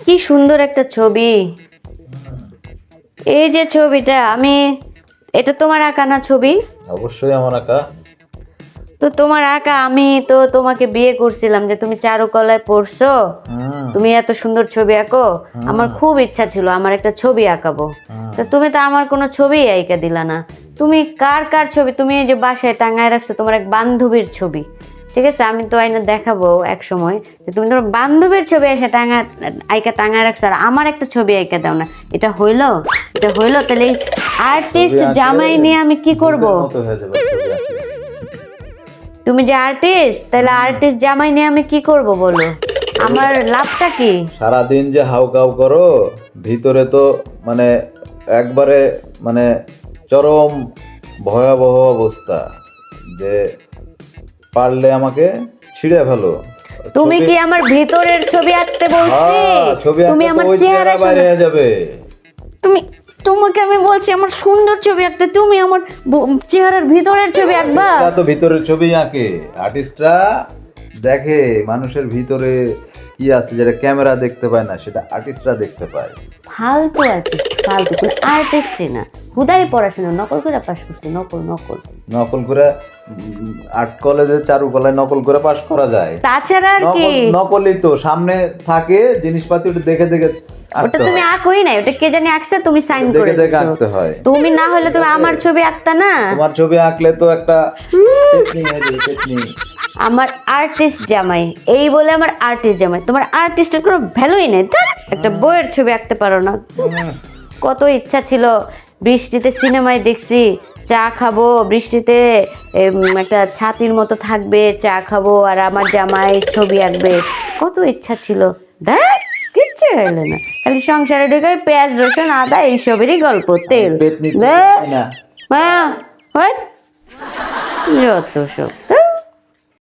কি সুন্দর একটা ছবি। এই যে ছবিটা এটা তোমার আঁকা না ছবি? অবশ্যই আমার আঁকা। তো তোমার আঁকা, আমি তো তোমাকে বিয়ে করছিলাম যে তুমি চারুকলায় পড়ছো, তুমি এত সুন্দর ছবি আঁকো। আমার খুব ইচ্ছা ছিল আমার একটা ছবি আঁকাবো, তো তুমি তো আমার কোনো ছবি আঁকা দিলা না। তুমি কার ছবি? তুমি এই যে বাসায় টাঙায় রাখছো তোমার এক বান্ধবীর ছবি, ঠিক আছে? আমি তো আইনা দেখাবো এক সময় যে তুমি তোমার বান্ধবীর ছবি এসে টাঙায় রাখছো, আর আমার একটা ছবি আঁকা দাও না। এটা হইলো? তাহলে আর্টিস্ট জামাই নিয়ে আমি কি করব? তুমি যে আর্টিস্ট, তাহলে আর্টিস্ট জামাই নিয়ে আমি কি করব বলো? আমার লাভটা কি? সারাদিন যে হাউকাউ করো, ভিতরে তো মানে একবারে মানে চরম ভয়াবহ অবস্থা। যে পারলে আমাকে ছিঁড়ে ফেলো। তুমি কি আমার ভিতরের ছবি আঁকতে বলছি? তুমি আমার চেহারা বাইরে হয়ে যাবে। তোমাকে আমি বলছি আমার সুন্দর ছবি আঁকতে, তুমি আমার চেহারার ভিতরের ছবি আঁকবা? তো ভিতরের ছবি আঁকে আর্টিস্টরা, দেখে মানুষের ভিতরে কি আছে যেটা ক্যামেরা দেখতে পায় না, সেটা আর্টিস্টরা দেখতে পায়। ফালতু আর্টিস্ট, ফালতু। তুমি আর্টিস্টই না, হুদাই পড়াশোনা নকল করে পাস করছে। নকল করে আর্ট কলেজে চারুকলায় নকল করে পাস করা যায়। তাছাড়া আর কি? নকলই তো সামনে থাকে জিনিসপাতি, ওটা দেখে দেখে ওটা তুমি আঁকোই নাই, ওটা কে জানি আঁকছে, তুমি সাইন করে দেখে দেখে দিছো। আঁকতে হয়। তুমি না হলে তুমি আমার ছবি আঁকতা না? তোমার ছবি আঁকলে তো একটা টেকনিক। আমার আর্টিস্ট জামাই এই বলে আমার আর্টিস্ট জামাই, তোমার আর্টিস্টের কোনো ভ্যালুই নেই। একটা বইয়ের ছবি আঁকতে পারো না। কত ইচ্ছা ছিল বৃষ্টিতে সিনেমায় দেখছি, চা খাবো বৃষ্টিতে, একটা ছাতির মতো থাকবে, চা খাবো আর আমার জামাই ছবি আঁকবে। কত ইচ্ছা ছিল, দেখ কিচ্ছু হইলো না। খালি সংসারে ঢুকে পেঁয়াজ রসুন আদা এইসবেরই গল্প, তেল। যত সব।